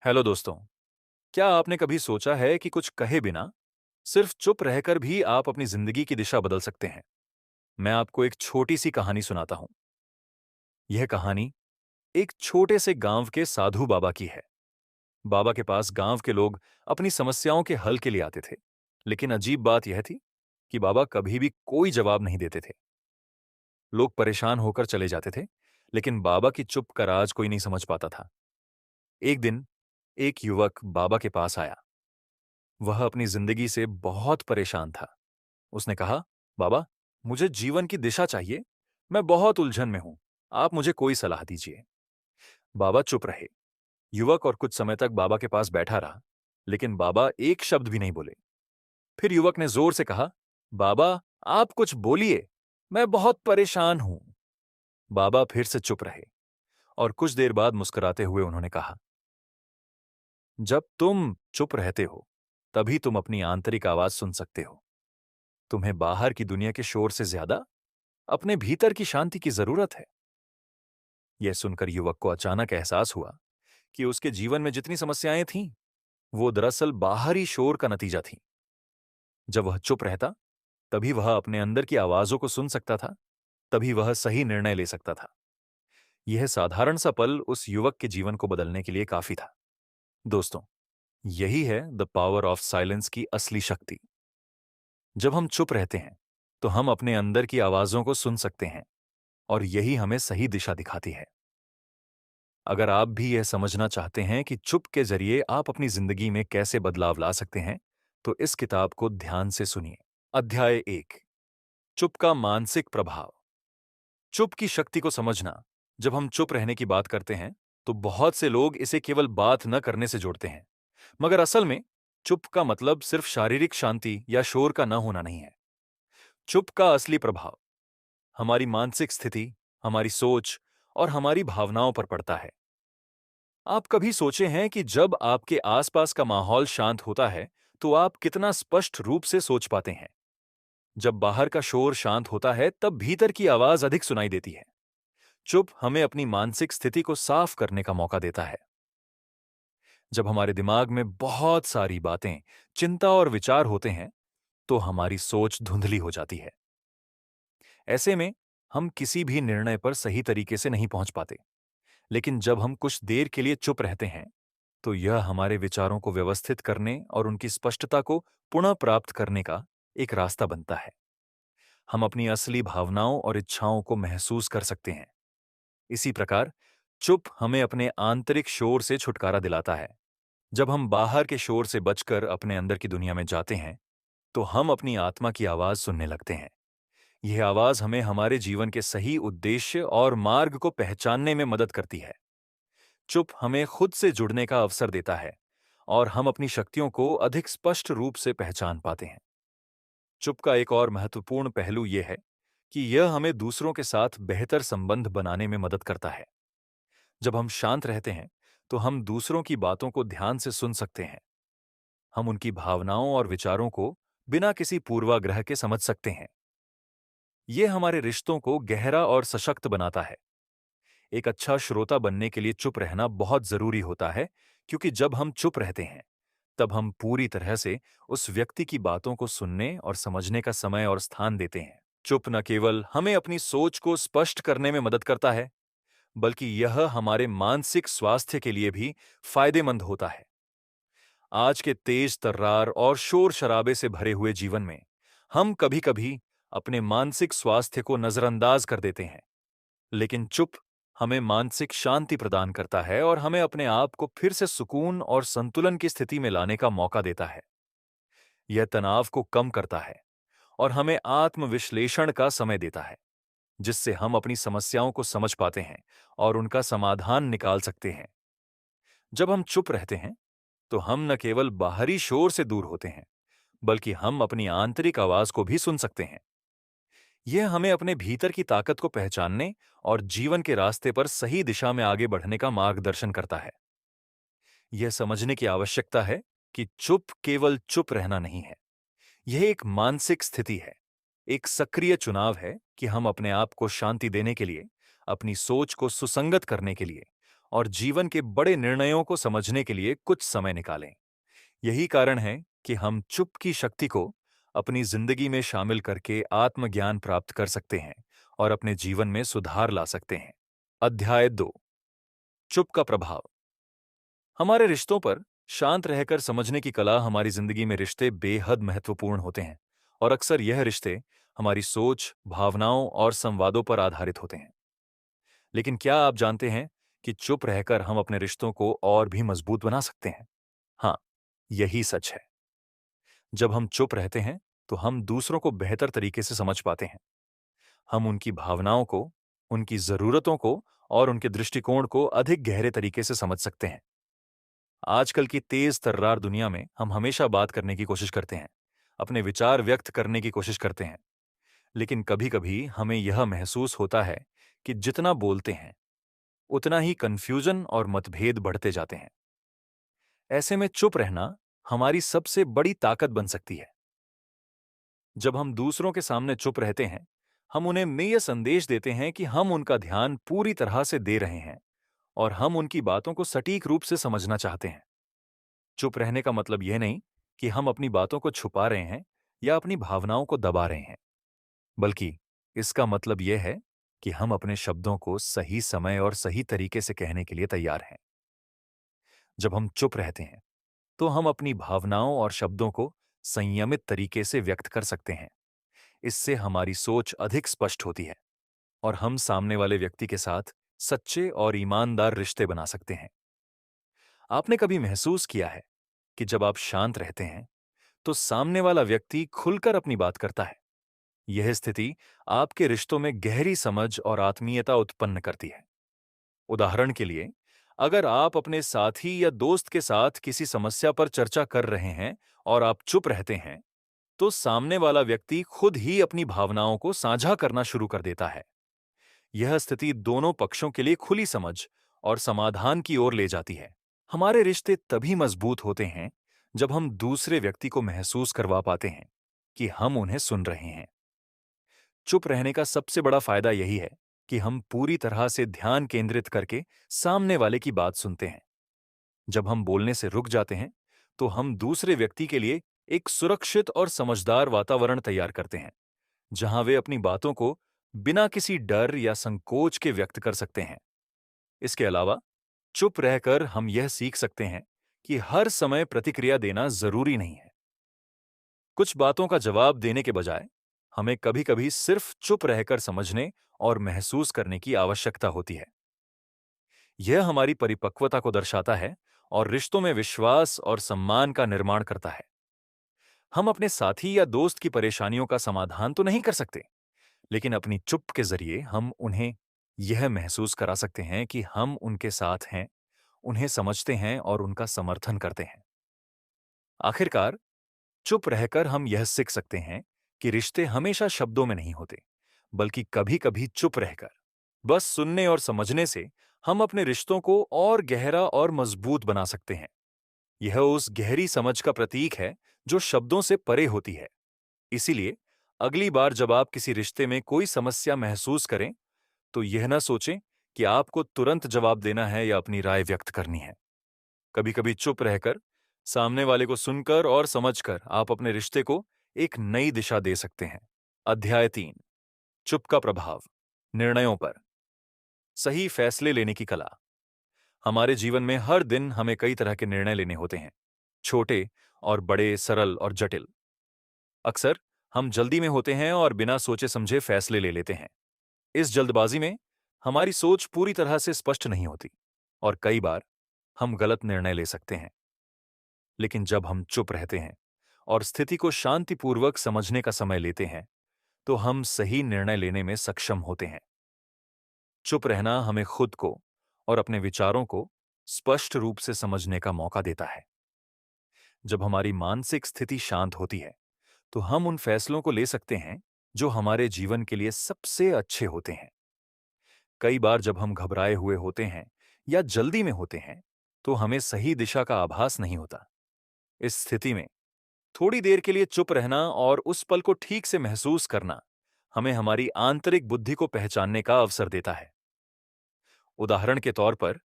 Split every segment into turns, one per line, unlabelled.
Hello दोस्तों। क्या आपने कभी सोचा है कि कुछ कहे बिना सिर्फ चुप रहकर भी आप अपनी जिंदगी की दिशा बदल सकते हैं? मैं आपको एक छोटी सी कहानी सुनाता हूं। यह कहानी एक छोटे से गांव के साधु बाबा की है। बाबा के पास गांव के लोग अपनी समस्याओं के हल के लिए आते थे, लेकिन अजीब बात यह थी कि बाबा कभी भी कोई जवाब नहीं देते थे। लोग परेशान होकर चले जाते थे, लेकिन बाबा की चुप का राज कोई नहीं समझ पाता था। एक दिन एक युवक बाबा के पास आया। वह अपनी जिंदगी से बहुत परेशान था। उसने कहा, बाबा, मुझे जीवन की दिशा चाहिए। मैं बहुत उलझन में हूं। आप मुझे कोई सलाह दीजिए। बाबा चुप रहे। युवक और कुछ समय तक बाबा के पास बैठा रहा, लेकिन बाबा एक शब्द भी नहीं बोले। फिर युवक ने जोर से कहा, बाबा, आप कुछ बोलिए। मैं बहुत परेशान हूं। बाबा फिर से चुप रहे और कुछ देर बाद मुस्कुराते हुए उन्होंने कहा, जब तुम चुप रहते हो, तभी तुम अपनी आंतरिक आवाज सुन सकते हो। तुम्हें बाहर की दुनिया के शोर से ज्यादा अपने भीतर की शांति की जरूरत है। यह सुनकर युवक को अचानक एहसास हुआ कि उसके जीवन में जितनी समस्याएं थीं, वो दरअसल बाहरी शोर का नतीजा थीं। जब वह चुप रहता, तभी वह अपने अंदर की आवाजों को सुन सकता था, तभी वह सही निर्णय ले सकता था। यह साधारण सा पल उस युवक के जीवन को बदलने के लिए काफी था। दोस्तों, यही है द पावर ऑफ साइलेंस की असली शक्ति। जब हम चुप रहते हैं, तो हम अपने अंदर की आवाजों को सुन सकते हैं, और यही हमें सही दिशा दिखाती है। अगर आप भी यह समझना चाहते हैं कि चुप के जरिए आप अपनी जिंदगी में कैसे बदलाव ला सकते हैं, तो इस किताब को ध्यान से सुनिए। अध्याय 1, चुप का मानसिक प्रभाव। चुप की शक्ति को समझना। जब हम चुप रहने की बात करते हैं, तो बहुत से लोग इसे केवल बात न करने से जोड़ते हैं, मगर असल में चुप का मतलब सिर्फ शारीरिक शांति या शोर का न होना नहीं है। चुप का असली प्रभाव हमारी मानसिक स्थिति, हमारी सोच और हमारी भावनाओं पर पड़ता है। आप कभी सोचे हैं कि जब आपके आसपास का माहौल शांत होता है, तो आप कितना स्पष्ट रूप से सोच पाते हैं? जब बाहर का शोर शांत होता है, तब भीतर की आवाज अधिक सुनाई देती है। चुप हमें अपनी मानसिक स्थिति को साफ करने का मौका देता है। जब हमारे दिमाग में बहुत सारी बातें, चिंता और विचार होते हैं, तो हमारी सोच धुंधली हो जाती है। ऐसे में हम किसी भी निर्णय पर सही तरीके से नहीं पहुंच पाते। लेकिन जब हम कुछ देर के लिए चुप रहते हैं, तो यह हमारे विचारों को व्यवस्थित करने और उनकी स्पष्टता को पुनः प्राप्त करने का एक रास्ता बनता है। हम अपनी असली भावनाओं और इच्छाओं को महसूस कर सकते हैं। इसी प्रकार चुप हमें अपने आंतरिक शोर से छुटकारा दिलाता है। जब हम बाहर के शोर से बचकर अपने अंदर की दुनिया में जाते हैं, तो हम अपनी आत्मा की आवाज सुनने लगते हैं। यह आवाज हमें हमारे जीवन के सही उद्देश्य और मार्ग को पहचानने में मदद करती है। चुप हमें खुद से जुड़ने का अवसर देता है, और हम अपनी शक्तियों को अधिक स्पष्ट रूप से पहचान पाते हैं। चुप का एक और महत्वपूर्ण पहलू यह है कि यह हमें दूसरों के साथ बेहतर संबंध बनाने में मदद करता है। जब हम शांत रहते हैं, तो हम दूसरों की बातों को ध्यान से सुन सकते हैं। हम उनकी भावनाओं और विचारों को बिना किसी पूर्वाग्रह के समझ सकते हैं। यह हमारे रिश्तों को गहरा और सशक्त बनाता है। एक अच्छा श्रोता बनने के लिए चुप रहना बहुत जरूरी होता है, क्योंकि जब हम चुप रहते हैं, तब हम पूरी तरह से उस व्यक्ति की बातों को सुनने और समझने का समय और स्थान देते हैं। चुप न केवल हमें अपनी सोच को स्पष्ट करने में मदद करता है, बल्कि यह हमारे मानसिक स्वास्थ्य के लिए भी फायदेमंद होता है। आज के तेज तर्रार और शोर शराबे से भरे हुए जीवन में हम कभी-कभी अपने मानसिक स्वास्थ्य को नजरअंदाज कर देते हैं, लेकिन चुप हमें मानसिक शांति प्रदान करता है और हमें अपने आप को फिर से सुकून और संतुलन की स्थिति में लाने का मौका देता है। यह तनाव को कम करता है और हमें आत्मविश्लेषण का समय देता है, जिससे हम अपनी समस्याओं को समझ पाते हैं और उनका समाधान निकाल सकते हैं। जब हम चुप रहते हैं, तो हम न केवल बाहरी शोर से दूर होते हैं, बल्कि हम अपनी आंतरिक आवाज को भी सुन सकते हैं। यह हमें अपने भीतर की ताकत को पहचानने और जीवन के रास्ते पर सही दिशा में आगे बढ़ने का मार्गदर्शन करता है। यह समझने की आवश्यकता है कि चुप केवल चुप रहना नहीं है। यह एक मानसिक स्थिति है, एक सक्रिय चुनाव है कि हम अपने आप को शांति देने के लिए, अपनी सोच को सुसंगत करने के लिए और जीवन के बड़े निर्णयों को समझने के लिए कुछ समय निकालें। यही कारण है कि हम चुप की शक्ति को अपनी जिंदगी में शामिल करके आत्मज्ञान प्राप्त कर सकते हैं और अपने जीवन में सुधार ला सकते हैं। अध्याय 2। चुप का प्रभाव। हमारे रिश्तों पर शांत रहकर समझने की कला। हमारी जिंदगी में रिश्ते बेहद महत्वपूर्ण होते हैं और अक्सर यह रिश्ते हमारी सोच, भावनाओं और संवादों पर आधारित होते हैं। लेकिन क्या आप जानते हैं कि चुप रहकर हम अपने रिश्तों को और भी मजबूत बना सकते हैं? हाँ, यही सच है। जब हम चुप रहते हैं तो हम दूसरों को बेहतर तरीके से समझ पाते हैं। हम उनकी भावनाओं को, उनकी जरूरतों को और उनके दृष्टिकोण को अधिक गहरे तरीके से समझ सकते हैं। आजकल की तेज तर्रार दुनिया में हम हमेशा बात करने की कोशिश करते हैं, अपने विचार व्यक्त करने की कोशिश करते हैं, लेकिन कभी-कभी हमें यह महसूस होता है कि जितना बोलते हैं, उतना ही कन्फ्यूजन और मतभेद बढ़ते जाते हैं। ऐसे में चुप रहना हमारी सबसे बड़ी ताकत बन सकती है। जब हम दूसरों के सामने चुप रहते हैं, हम उन्हें यह संदेश देते हैं कि हम उनका ध्यान पूरी तरह से दे रहे हैं और हम उनकी बातों को सटीक रूप से समझना चाहते हैं। चुप रहने का मतलब यह नहीं कि हम अपनी बातों को छुपा रहे हैं या अपनी भावनाओं को दबा रहे हैं, बल्कि इसका मतलब यह है कि हम अपने शब्दों को सही समय और सही तरीके से कहने के लिए तैयार हैं। जब हम चुप रहते हैं, तो हम अपनी भावनाओं और शब्दों को संयमित तरीके से व्यक्त कर सकते हैं। इससे हमारी सोच अधिक स्पष्ट होती है और हम सामने वाले व्यक्ति के साथ सच्चे और ईमानदार रिश्ते बना सकते हैं। आपने कभी महसूस किया है कि जब आप शांत रहते हैं, तो सामने वाला व्यक्ति खुलकर अपनी बात करता है? यह स्थिति आपके रिश्तों में गहरी समझ और आत्मीयता उत्पन्न करती है। उदाहरण के लिए, अगर आप अपने साथी या दोस्त के साथ किसी समस्या पर चर्चा कर रहे हैं और आप चुप रहते हैं, तो सामने वाला व्यक्ति खुद ही अपनी भावनाओं को साझा करना शुरू कर देता है। यह स्थिति दोनों पक्षों के लिए खुली समझ और समाधान की ओर ले जाती है। हमारे रिश्ते तभी मजबूत होते हैं जब हम दूसरे व्यक्ति को महसूस करवा पाते हैं कि हम उन्हें सुन रहे हैं। चुप रहने का सबसे बड़ा फायदा यही है कि हम पूरी तरह से ध्यान केंद्रित करके सामने वाले की बात सुनते हैं। जब हम बोलने से रुक जाते हैं, तो हम दूसरे व्यक्ति के लिए एक सुरक्षित और समझदार वातावरण तैयार करते हैं, जहां वे अपनी बातों को बिना किसी डर या संकोच के व्यक्त कर सकते हैं। इसके अलावा, चुप रहकर हम यह सीख सकते हैं कि हर समय प्रतिक्रिया देना जरूरी नहीं है। कुछ बातों का जवाब देने के बजाय हमें कभी-कभी सिर्फ चुप रहकर समझने और महसूस करने की आवश्यकता होती है। यह हमारी परिपक्वता को दर्शाता है और रिश्तों में विश्वास और सम्मान का निर्माण करता है। हम अपने साथी या दोस्त की परेशानियों का समाधान तो नहीं कर सकते, लेकिन अपनी चुप के जरिए हम उन्हें यह महसूस करा सकते हैं कि हम उनके साथ हैं, उन्हें समझते हैं और उनका समर्थन करते हैं। आखिरकार, चुप रहकर हम यह सीख सकते हैं कि रिश्ते हमेशा शब्दों में नहीं होते, बल्कि कभी-कभी चुप रहकर, बस सुनने और समझने से हम अपने रिश्तों को और गहरा और मजबूत बना सकते हैं। यह उस गहरी समझ का प्रतीक है जो शब्दों से परे होती है। इसीलिए अगली बार जब आप किसी रिश्ते में कोई समस्या महसूस करें, तो यह ना सोचें कि आपको तुरंत जवाब देना है या अपनी राय व्यक्त करनी है। कभी-कभी चुप रहकर, सामने वाले को सुनकर और समझकर आप अपने रिश्ते को एक नई दिशा दे सकते हैं। अध्याय 3। चुप का प्रभाव। निर्णयों पर। सही फैसले लेने की कला। हमारे जीवन में हर दिन हमें कई तरह के निर्णय लेने होते हैं, छोटे और बड़े, सरल और जटिल। अक्सर हम जल्दी में होते हैं और बिना सोचे समझे फैसले ले लेते हैं। इस जल्दबाजी में हमारी सोच पूरी तरह से स्पष्ट नहीं होती और कई बार हम गलत निर्णय ले सकते हैं। लेकिन जब हम चुप रहते हैं और स्थिति को शांतिपूर्वक समझने का समय लेते हैं, तो हम सही निर्णय लेने में सक्षम होते हैं। चुप रहना हमें खुद को और अपने विचारों को स्पष्ट रूप से समझने का मौका देता है। जब हमारी मानसिक स्थिति शांत होती है, तो हम उन फैसलों को ले सकते हैं जो हमारे जीवन के लिए सबसे अच्छे होते हैं। कई बार जब हम घबराए हुए होते हैं या जल्दी में होते हैं, तो हमें सही दिशा का आभास नहीं होता। इस स्थिति में थोड़ी देर के लिए चुप रहना और उस पल को ठीक से महसूस करना हमें हमारी आंतरिक बुद्धि को पहचानने का अवसर देता है। उदाहरण के तौर पर,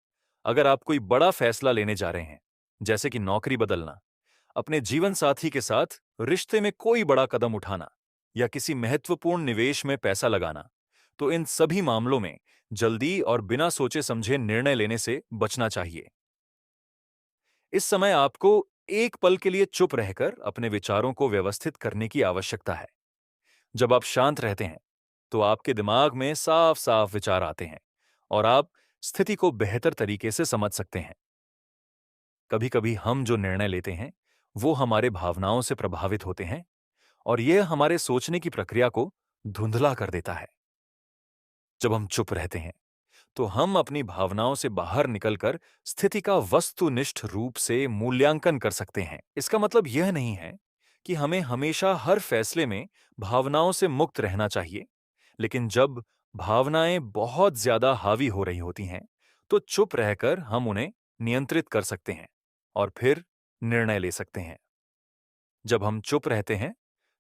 अगर आप कोई बड़ा फैसला लेने जा रहे हैं, जैसे कि नौकरी बदलना, अपने जीवन साथी के साथ रिश्ते में कोई बड़ा कदम उठाना या किसी महत्वपूर्ण निवेश में पैसा लगाना, तो इन सभी मामलों में जल्दी और बिना सोचे समझे निर्णय लेने से बचना चाहिए। इस समय आपको एक पल के लिए चुप रहकर अपने विचारों को व्यवस्थित करने की आवश्यकता है। जब आप शांत रहते हैं, तो आपके दिमाग में साफ साफ विचार आते हैं और आप स्थिति को बेहतर तरीके से समझ सकते हैं। कभी कभी हम जो निर्णय लेते हैं, वो हमारे भावनाओं से प्रभावित होते हैं और यह हमारे सोचने की प्रक्रिया को धुंधला कर देता है। जब हम चुप रहते हैं, तो हम अपनी भावनाओं से बाहर निकलकर स्थिति का वस्तुनिष्ठ रूप से मूल्यांकन कर सकते हैं। इसका मतलब यह नहीं है कि हमें हमेशा हर फैसले में भावनाओं से मुक्त रहना चाहिए, लेकिन जब भावनाएं बहुत ज्यादा हावी हो रही होती हैं, तो चुप रहकर हम उन्हें नियंत्रित कर सकते हैं और फिर निर्णय ले सकते हैं। जब हम चुप रहते हैं,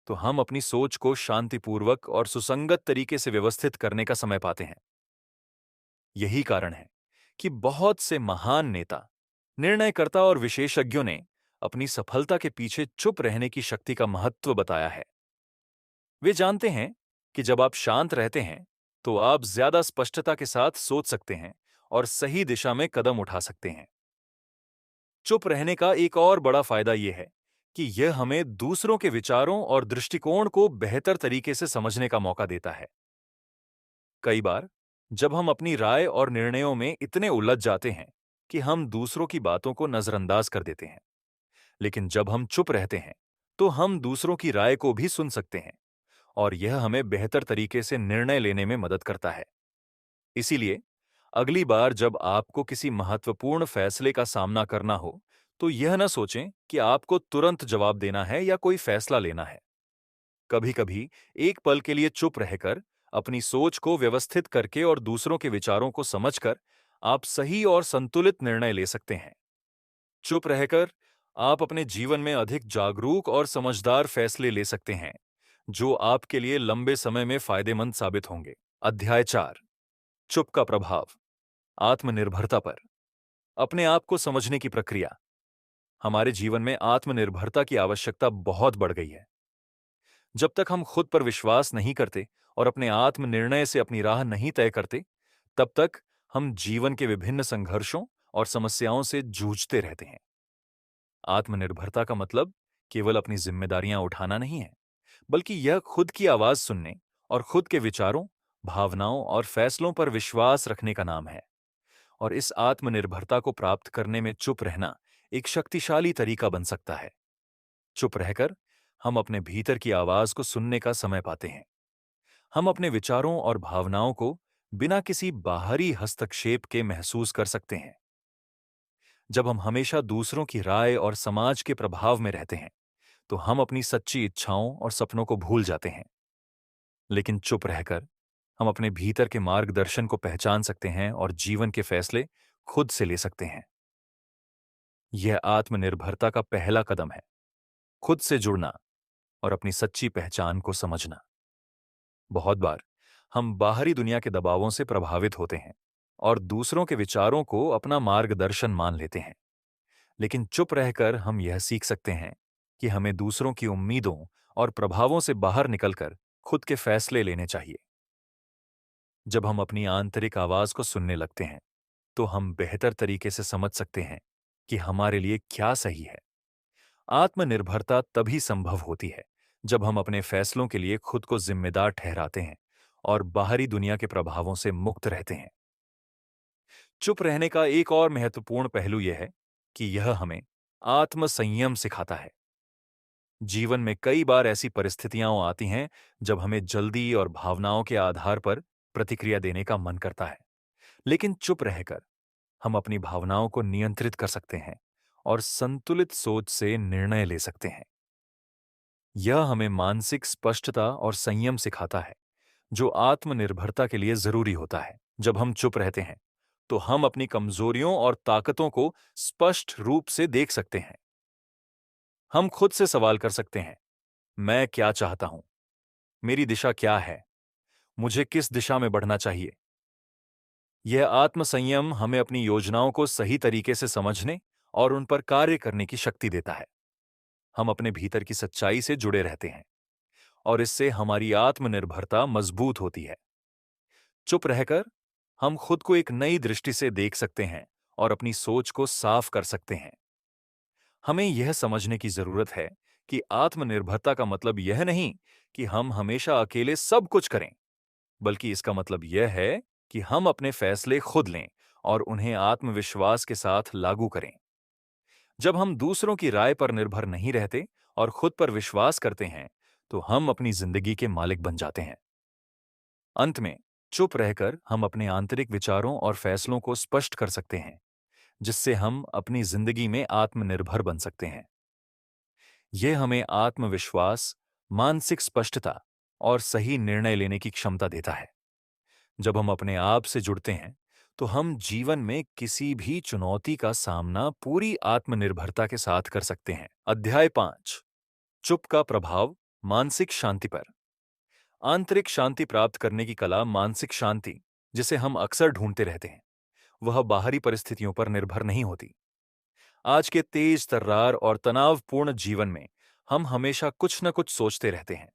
तो हम अपनी सोच को शांतिपूर्वक और सुसंगत तरीके से व्यवस्थित करने का समय पाते हैं। यही कारण है कि बहुत से महान नेता, निर्णयकर्ता और विशेषज्ञों ने अपनी सफलता के पीछे चुप रहने की शक्ति का महत्व बताया है। वे जानते हैं कि जब आप शांत रहते हैं, तो आप ज्यादा स्पष्टता के साथ सोच सकते हैं और सही दिशा में कदम उठा सकते हैं। चुप रहने का एक और बड़ा फायदा यह है कि यह हमें दूसरों के विचारों और दृष्टिकोण को बेहतर तरीके से समझने का मौका देता है। कई बार जब हम अपनी राय और निर्णयों में इतने उलझ जाते हैं कि हम दूसरों की बातों को नजरअंदाज कर देते हैं, लेकिन जब हम चुप रहते हैं, तो हम दूसरों की राय को भी सुन सकते हैं और यह हमें बेहतर तरीके से निर्णय लेने में मदद करता है। इसीलिए अगली बार जब आपको किसी महत्वपूर्ण फैसले का सामना करना हो, तो यह न सोचें कि आपको तुरंत जवाब देना है या कोई फैसला लेना है। कभी-कभी एक पल के लिए चुप रहकर, अपनी सोच को व्यवस्थित करके और दूसरों के विचारों को समझकर आप सही और संतुलित निर्णय ले सकते हैं। चुप रहकर आप अपने जीवन में अधिक जागरूक और समझदार फैसले ले सकते हैं, जो आपके लिए लंबे समय में फायदेमंद साबित होंगे। अध्याय 4। चुप का प्रभाव, आत्मनिर्भरता पर। अपने आप को समझने की प्रक्रिया। हमारे जीवन में आत्मनिर्भरता की आवश्यकता बहुत बढ़ गई है। जब तक हम खुद पर विश्वास नहीं करते और अपने आत्म निर्णय से अपनी राह नहीं तय करते, तब तक हम जीवन के विभिन्न संघर्षों और समस्याओं से जूझते रहते हैं। आत्मनिर्भरता का मतलब केवल अपनी जिम्मेदारियां उठाना नहीं है, बल्कि यह खुद की आवाज सुनने और खुद के विचारों, भावनाओं और फैसलों पर विश्वास रखने का नाम है। और इस आत्मनिर्भरता को प्राप्त करने में चुप रहना एक शक्तिशाली तरीका बन सकता है। चुप रहकर हम अपने भीतर की आवाज को सुनने का समय पाते हैं। हम अपने विचारों और भावनाओं को बिना किसी बाहरी हस्तक्षेप के महसूस कर सकते हैं। जब हम हमेशा दूसरों की राय और समाज के प्रभाव में रहते हैं, तो हम अपनी सच्ची इच्छाओं और सपनों को भूल जाते हैं। लेकिन चुप रहकर हम अपने भीतर के मार्गदर्शन को पहचान सकते हैं और जीवन के फैसले खुद से ले सकते हैं। यह आत्मनिर्भरता का पहला कदम है, खुद से जुड़ना और अपनी सच्ची पहचान को समझना। बहुत बार हम बाहरी दुनिया के दबावों से प्रभावित होते हैं और दूसरों के विचारों को अपना मार्गदर्शन मान लेते हैं। लेकिन चुप रहकर हम यह सीख सकते हैं कि हमें दूसरों की उम्मीदों और प्रभावों से बाहर निकलकर खुद के फैसले लेने चाहिए। जब हम अपनी आंतरिक आवाज को सुनने लगते हैं, तो हम बेहतर तरीके से समझ सकते हैं कि हमारे लिए क्या सही है। आत्मनिर्भरता तभी संभव होती है जब हम अपने फैसलों के लिए खुद को जिम्मेदार ठहराते हैं और बाहरी दुनिया के प्रभावों से मुक्त रहते हैं। चुप रहने का एक और महत्वपूर्ण पहलू यह है कि यह हमें आत्मसंयम सिखाता है। जीवन में कई बार ऐसी परिस्थितियां आती हैं जब हमें जल्दी और भावनाओं के आधार पर प्रतिक्रिया देने का मन करता है, लेकिन चुप रहकर हम अपनी भावनाओं को नियंत्रित कर सकते हैं और संतुलित सोच से निर्णय ले सकते हैं। यह हमें मानसिक स्पष्टता और संयम सिखाता है, जो आत्मनिर्भरता के लिए जरूरी होता है। जब हम चुप रहते हैं, तो हम अपनी कमजोरियों और ताकतों को स्पष्ट रूप से देख सकते हैं। हम खुद से सवाल कर सकते हैं, मैं क्या चाहता हूं? मेरी दिशा क्या है? मुझे किस दिशा में बढ़ना चाहिए? यह आत्मसंयम हमें अपनी योजनाओं को सही तरीके से समझने और उन पर कार्य करने की शक्ति देता है। हम अपने भीतर की सच्चाई से जुड़े रहते हैं और इससे हमारी आत्मनिर्भरता मजबूत होती है। चुप रहकर हम खुद को एक नई दृष्टि से देख सकते हैं और अपनी सोच को साफ कर सकते हैं। हमें यह समझने की जरूरत है कि आत्मनिर्भरता का मतलब यह नहीं कि हम हमेशा अकेले सब कुछ करें, बल्कि इसका मतलब यह है कि हम अपने फैसले खुद लें और उन्हें आत्मविश्वास के साथ लागू करें। जब हम दूसरों की राय पर निर्भर नहीं रहते और खुद पर विश्वास करते हैं, तो हम अपनी जिंदगी के मालिक बन जाते हैं। अंत में, चुप रहकर हम अपने आंतरिक विचारों और फैसलों को स्पष्ट कर सकते हैं, जिससे हम अपनी जिंदगी में आत्मनिर्भर बन सकते हैं। यह हमें आत्मविश्वास, मानसिक स्पष्टता और सही निर्णय लेने की क्षमता देता है। जब हम अपने आप से जुड़ते हैं, तो हम जीवन में किसी भी चुनौती का सामना पूरी आत्मनिर्भरता के साथ कर सकते हैं। अध्याय 5, चुप का प्रभाव मानसिक शांति पर। आंतरिक शांति प्राप्त करने की कला मानसिक शांति, जिसे हम अक्सर ढूंढते रहते हैं, वह बाहरी परिस्थितियों पर निर्भर नहीं होती। आज के तेज तर्रार और तनावपूर्ण जीवन में हम हमेशा कुछ न कुछ सोचते रहते हैं।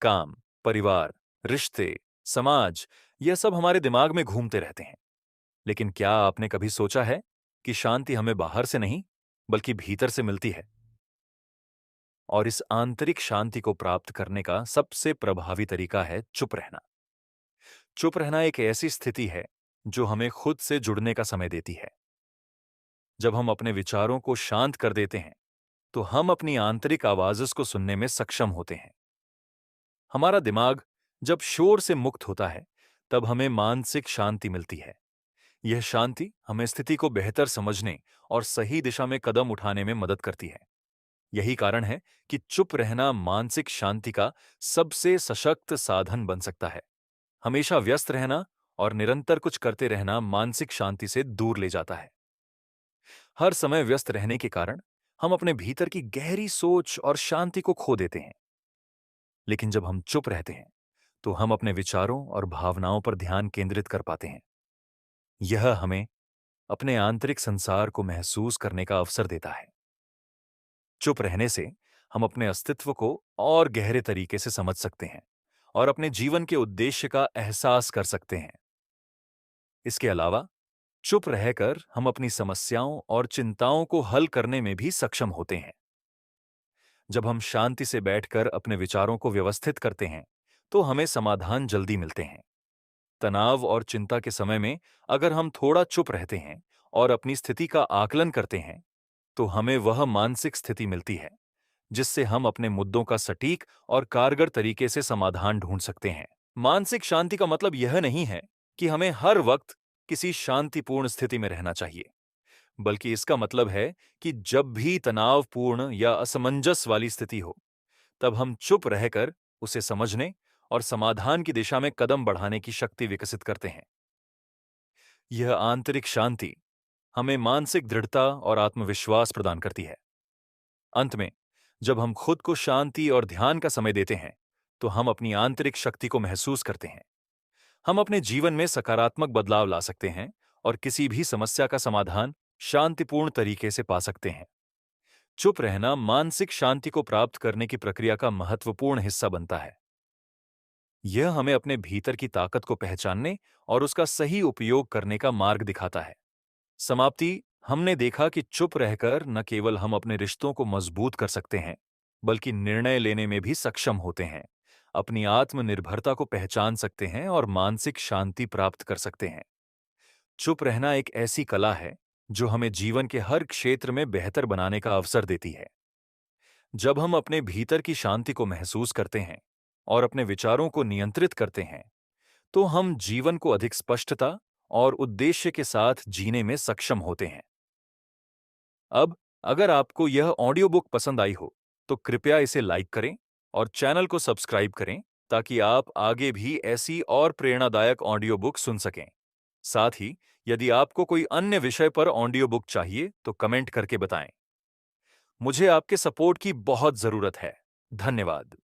काम, परिवार, रिश्ते, समाज, यह सब हमारे दिमाग में घूमते रहते हैं। लेकिन क्या आपने कभी सोचा है कि शांति हमें बाहर से नहीं, बल्कि भीतर से मिलती है? और इस आंतरिक शांति को प्राप्त करने का सबसे प्रभावी तरीका है चुप रहना। चुप रहना एक ऐसी स्थिति है जो हमें खुद से जुड़ने का समय देती है। जब हम अपने विचारों को शांत कर देते हैं, तो हम अपनी आंतरिक आवाज़ को सुनने में सक्षम होते हैं। हमारा दिमाग जब शोर से मुक्त होता है, तब हमें मानसिक शांति मिलती है। यह शांति हमें स्थिति को बेहतर समझने और सही दिशा में कदम उठाने में मदद करती है। यही कारण है कि चुप रहना मानसिक शांति का सबसे सशक्त साधन बन सकता है। हमेशा व्यस्त रहना और निरंतर कुछ करते रहना मानसिक शांति से दूर ले जाता है। हर समय व्यस्त रहने के कारण हम अपने भीतर की गहरी सोच और शांति को खो देते हैं। लेकिन जब हम चुप रहते हैं, तो हम अपने विचारों और भावनाओं पर ध्यान केंद्रित कर पाते हैं। यह हमें अपने आंतरिक संसार को महसूस करने का अवसर देता है। चुप रहने से हम अपने अस्तित्व को और गहरे तरीके से समझ सकते हैं और अपने जीवन के उद्देश्य का एहसास कर सकते हैं। इसके अलावा, चुप रहकर हम अपनी समस्याओं और चिंताओं को हल करने में भी सक्षम होते हैं। जब हम शांति से बैठकर अपने विचारों को व्यवस्थित करते हैं, तो हमें समाधान जल्दी मिलते हैं। तनाव और चिंता के समय में अगर हम थोड़ा चुप रहते हैं और अपनी स्थिति का आकलन करते हैं, तो हमें वह मानसिक स्थिति मिलती है जिससे हम अपने मुद्दों का सटीक और कारगर तरीके से समाधान ढूंढ सकते हैं। मानसिक शांति का मतलब यह नहीं है कि हमें हर वक्त किसी शांतिपूर्ण स्थिति में रहना चाहिए, बल्कि इसका मतलब है कि जब भी तनावपूर्ण या असमंजस वाली स्थिति हो, तब हम चुप रहकर उसे समझने और समाधान की दिशा में कदम बढ़ाने की शक्ति विकसित करते हैं। यह आंतरिक शांति हमें मानसिक दृढ़ता और आत्मविश्वास प्रदान करती है। अंत में, जब हम खुद को शांति और ध्यान का समय देते हैं, तो हम अपनी आंतरिक शक्ति को महसूस करते हैं। हम अपने जीवन में सकारात्मक बदलाव ला सकते हैं और किसी भी समस्या का समाधान शांतिपूर्ण तरीके से पा सकते हैं। चुप रहना मानसिक शांति को प्राप्त करने की प्रक्रिया का महत्वपूर्ण हिस्सा बनता है। यह हमें अपने भीतर की ताकत को पहचानने और उसका सही उपयोग करने का मार्ग दिखाता है। समाप्ति, हमने देखा कि चुप रहकर न केवल हम अपने रिश्तों को मजबूत कर सकते हैं, बल्कि निर्णय लेने में भी सक्षम होते हैं, अपनी आत्मनिर्भरता को पहचान सकते हैं और मानसिक शांति प्राप्त कर सकते हैं। चुप रहना एक ऐसी कला है जो हमें जीवन के हर क्षेत्र में बेहतर बनाने का अवसर देती है। जब हम अपने भीतर की शांति को महसूस करते हैं और अपने विचारों को नियंत्रित करते हैं, तो हम जीवन को अधिक स्पष्टता और उद्देश्य के साथ जीने में सक्षम होते हैं। अब, अगर आपको यह ऑडियो बुक पसंद आई हो, तो कृपया इसे लाइक करें और चैनल को सब्सक्राइब करें ताकि आप आगे भी ऐसी और प्रेरणादायक ऑडियो बुक सुन सकें। साथ ही, यदि आपको कोई अन्य विषय पर ऑडियो बुक चाहिए, तो कमेंट करके बताएं। मुझे आपके सपोर्ट की बहुत जरूरत है। धन्यवाद।